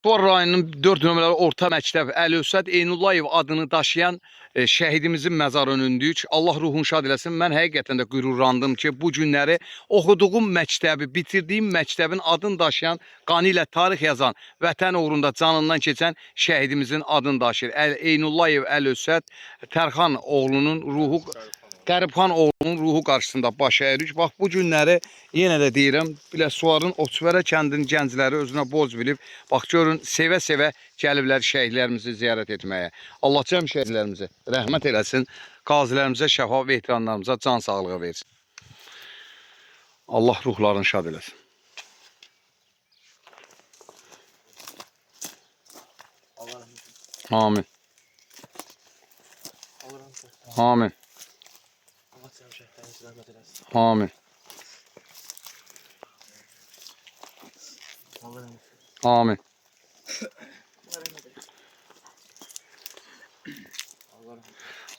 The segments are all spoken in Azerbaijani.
Suvar rayonunun 4 nömrəli orta məktəb Əli-Ösəd Eynullayev adını daşıyan şəhidimizin məzarı önündəyik. Allah ruhunu şad eləsin. Mən həqiqətən də qürurlandım ki, bu günləri oxuduğum məktəbi, bitirdiyim məktəbin adını daşıyan, qanı ilə tarix yazan, vətən uğrunda canından keçən şəhidimizin adını daşıyır. Eynullayev Əli-Ösəd Tərxan oğlunun ruhu, Qəribxan oğlunun ruhu qarşısında baş əyirik. Bax, bu günləri yenə də deyirəm, Biləsuvarın Oçvərə kəndinin gəncləri özünə borc bilib, bax görün, sevə-sevə gəliblər şəhidlərimizi ziyarət etməyə. Allah cəm şəhidlərimizə rəhmət eləsin, qazilərimizə şəfa və ehtiramlarımıza can sağlığı versin. Allah ruhlarını şad eləsin. Amin. Amin. Amin. Amin.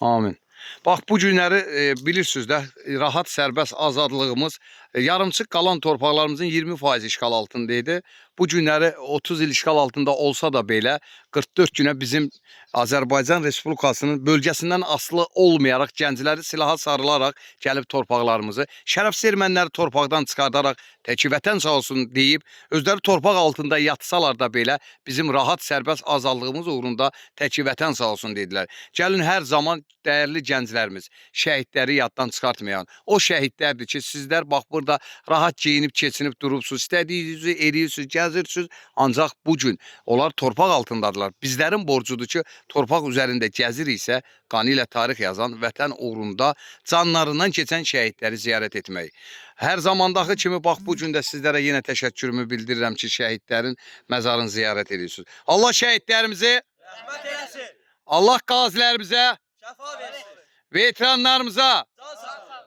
Amin. Bax, bu günləri bilirsiniz də, rahat, sərbəst azadlığımız, yarımçıq qalan torpaqlarımızın 20% işğal altındaydı. Bu günləri 30 il işğal altında olsa da belə 44 günə bizim Azərbaycan Respublikasının bölgəsindən asılı olmayaraq gəncləri silaha sarılaraq gəlib torpaqlarımızı, şərəfsiz erməniləri torpaqdan çıxardaraq təki vətən sağ olsun deyib, özləri torpaq altında yatsalar da belə bizim rahat, sərbəst azadlığımız uğrunda təki vətən sağ olsun dedilər. Gəlin, hər zaman dəyərli gənclərimiz, şəhidləri yaddan çıxartmayan, o şəhidlərdir ki, sizlər bax burada rahat geyinib, keçinib durubsunuz, istədiyinizi eləyirsiniz, gəzirsiniz, ancaq bugün onlar torpaq altındadılar. Bizlərin borcudur ki, torpaq üzərində gəziriksə, qanı ilə tarix yazan, vətən uğrunda canlarından keçən şəhidləri ziyarət etmək. Hər zamandakı kimi, bax, bu gün də sizlərə yenə təşəkkürümü bildirirəm ki, şəhidlərin məzarını ziyarət edirsiniz. Allah şəhidlərimizi rəhmət eləsin. Allah qazilərimizə şəfa versin. Veteranlarımıza,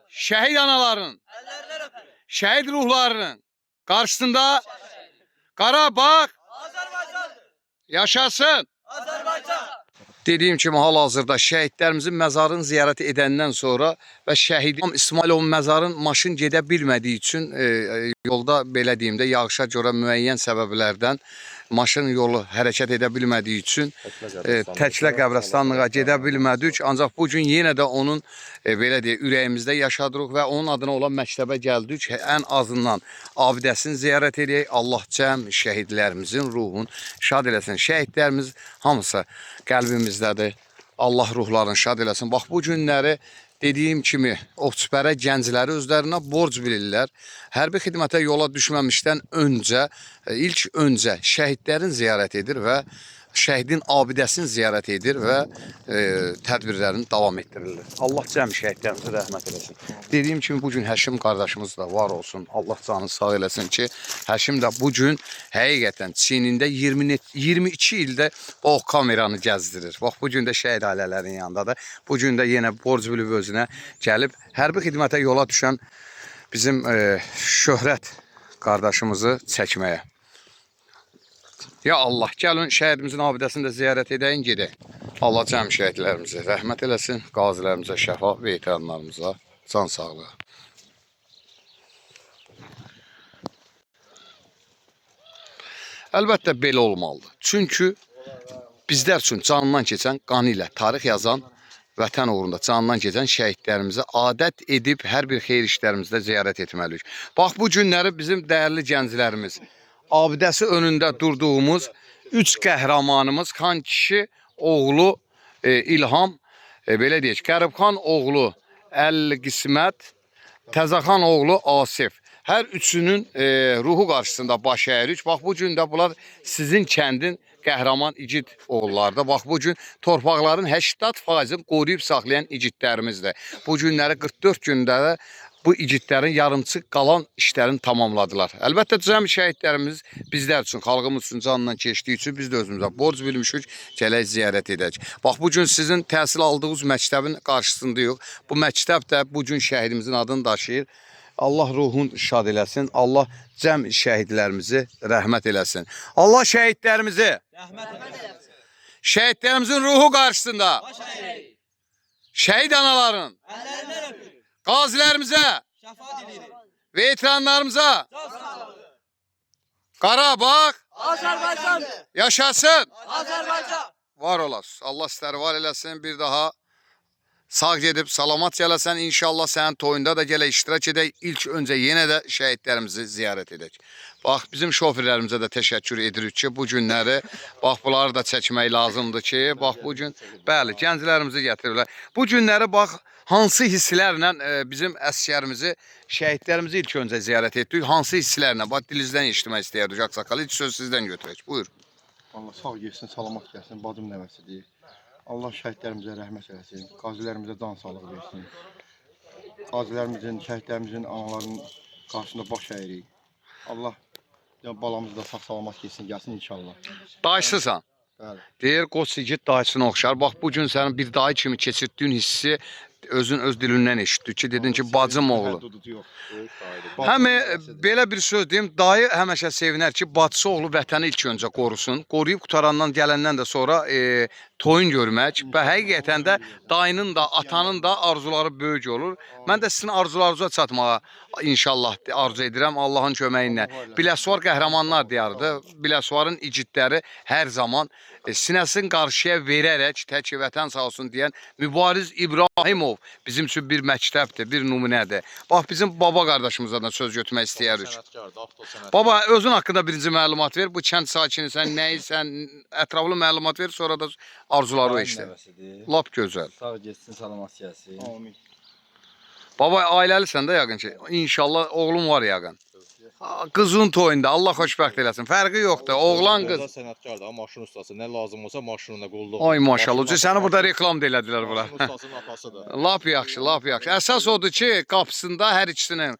şəhid anaların, şəhid ruhlarının qarşısında Qarabağ yaşasın. Dediyim kimi, hal-hazırda şəhidlərimizin məzarını ziyarət edəndən sonra və şəhid İsmailovun məzarın maşın gedə bilmədiyi üçün yolda, belə deyim də, yağışa görə müəyyən səbəblərdən maşın yolu hərəkət edə bilmədiyi üçün Təklə qəbirstanlığa gedə bilmədik. Ancaq bugün yenə də onun belə deyək, ürəyimizdə yaşadırıq və onun adına olan məktəbə gəldik. Ən azından abidəsini ziyarət edək. Allah cəm şəhidlərimizin ruhunu şad eləsin. Şəhidlərimiz hamısı qəlbimizdədir. Allah ruhlarını şad eləsin. Bax, bu günləri dediyim kimi, Oçvərə gəncləri özlərinə borc bilirlər. Hərbi xidmətə yola düşməmişdən öncə, ilk öncə şəhidlərin ziyarət edir və şəhidin abidəsini ziyarət edir və tədbirlərini davam etdirirlər. Allah cəm şəhidlərimizə rəhmət eləsin. Dediyim kimi, bugün Həşim qardaşımız da var olsun. Allah canı sağ eləsin ki, Həşim də bugün həqiqətən çiynində 22 ildə o kameranı gəzdirir. Bax, bugün də şəhid ailələrin yanındadır. Bugün də yenə borc bilib özünə gəlib, hərbi xidmətə yola düşən bizim Şöhrət qardaşımızı çəkməyə. Ya Allah, gəlin şəhidimizin abidəsini də ziyarət edəyin, gedək. Allah cəm şəhidlərimizi rəhmət eləsin, qazilərimizə şəfa və ehtiramlarımıza can sağlığı. Əlbəttə belə olmalıdır. Çünki bizlər üçün canından keçən, qanı ilə tarix yazan, vətən uğrunda canından keçən şəhidlərimizi adət edib hər bir xeyir işlərimizdə ziyarət etməliyik. Bax, bu günləri bizim dəyərli gənclərimiz, abidəsi önündə durduğumuz 3 qəhrəmanımız Xan kişi oğlu İlham, belə deyək, Qəribxan oğlu Əli Qismət, Təzəxan oğlu Asif. Hər üçünün ruhu qarşısında baş əyirik. Bax, bu gün də bunlar sizin kəndin qəhrəman igid oğullardır. Bax, bu gün torpaqların 80%-ni qoruyub saxlayan igidlərimizdir. Bu günləri 44 gündə də bu igidlərin yarımçıq qalan işlərini tamamladılar. Əlbəttə, cəm şəhidlərimiz bizlər üçün, xalqımız üçün canından keçdiyi üçün biz də özümüzə borc bilmişik, gələk ziyarət edək. Bax, bugün sizin təhsil aldığınız məktəbin qarşısındayıq. Bu məktəb də bugün şəhidimizin adını daşıyır. Allah ruhun şad eləsin. Allah cəm şəhidlərimizi rəhmət eləsin. Allah şəhidlərimizi rəhmət eləsin. Şəhidlərimizin ruhu qarşısında şəhid anaların qazilərimizə şəfa diləyirik. Veteranlarımıza Qarabağ Azərbaycan! Yaşasın! Azərbaycan! Var olasın. Allah sizləri var eləsin. Bir daha sağ gedib salamat gələsən. İnşallah sənin toyunda da gələ iştirak edək. İlk öncə yenə də şəhidlərimizi ziyarət edək. Bax, bizim şoförlərimizə də təşəkkür edirik ki, bu günləri, bax, bunları da çəkmək lazımdır ki, bax, bu gün, bəli, gənclərimizi gətirirlər. Bu günləri, bax, hansı hisslərlə bizim əsgərimizi, şəhidlərimizi ilk öncə ziyarət etdik, hansı hisslərlə, bax, dilinizdən eşitmək istəyirdik, Ağsaqqal, ilk söz sizdən götürək, buyur. Allah sağ gəlsin, salamat gəlsin, bacım nəvəsidir. Allah şəhidlərimizə rəhmət eləsin, qazilərimizə can sağlığı versin. Qazilərimizin, şəhidlərimizin, anaların qarşısında baş əyirik. Allah balamız da sağ-salamat gəlsin inşallah. Dayısısan. Bəli. Deyir, qoç igid dayısına oxşar. Bax, bu gün sənin bir dayı kimi keçirtdiyin hissi özün öz dilindən eşitdik ki, dedin ki, bacım oğlu. Həm belə bir söz deyim, dayı həmişə sevinər ki, bacısı oğlu vətəni ilk öncə qorusun. Qoruyub qutarandan, gələndən də sonra toyun görmək və həqiqətən də dayının da, atanın da arzuları böyük olur. Mən də sizin arzularınıza çatmağa inşallah arzu edirəm Allahın köməyi ilə. Biləsuvar qəhrəmanlar diyarıdır. Biləsuvarın igidləri hər zaman sinəsini qarşıya verərək tək vətən sağ olsun deyən Mübariz İbrahimov bizim üçün bir məktəbdir, bir nümunədir. Bax, bizim baba qardaşımızdan da söz götürmək istəyirik. Baba, özün haqqında birinci məlumat ver. Bu kənd sakinisən, nəyisən, ətraflı məlumat ver, sonra da arzuları işlə. Lap gözəl. Sağ getsin, salamat gəlsin. Amin. Baba, ailəlisən də yəqin ki. İnşallah oğlum var yəqin. Qızın toyunda Allah xoşbəxt eləsin. Fərqi yoxdur. Oğlan qız. Sənətkardır, maşın ustası. Nə lazım olsa maşınla qulluq. Ay maşallah. Səni burada reklam da elədilər bura. Maşın ustasının atasıdır. Lap yaxşı, lap yaxşı. Əsas odur ki, qapısında hər ikisinin,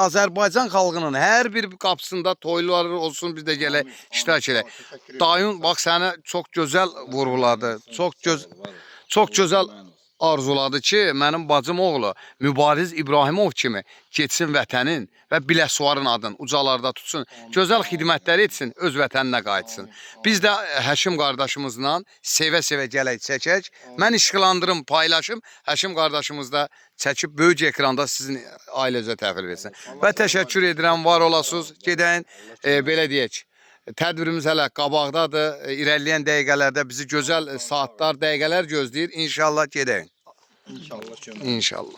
Azərbaycan xalqının hər bir qapısında toyları olsun, biz də gələk iştirak edək. Dayın, bax, səni çox gözəl vurğuladı. Çox gözəl arzuladı ki, mənim bacım oğlu Mübariz İbrahimov kimi getsin vətənin və Biləsuvarın adını ucalarda tutsun, gözəl xidmətlər etsin, öz vətəninə qayıtsın. Biz də Həşim qardaşımızla sevə-sevə gələk çəkək. Mən işqilandırım, paylaşım, Həşim qardaşımız da çəkib böyük ekranda sizin ailəcə təhvil versin. Və təşəkkür edirəm, var olasınız, gedəyin, belə deyək. Tədbirimiz hələ qabaqdadır. İrəliyən dəqiqələrdə bizi gözəl saatlar, dəqiqələr gözləyir. İnşallah gedəyin. İnşallah. İnşallah.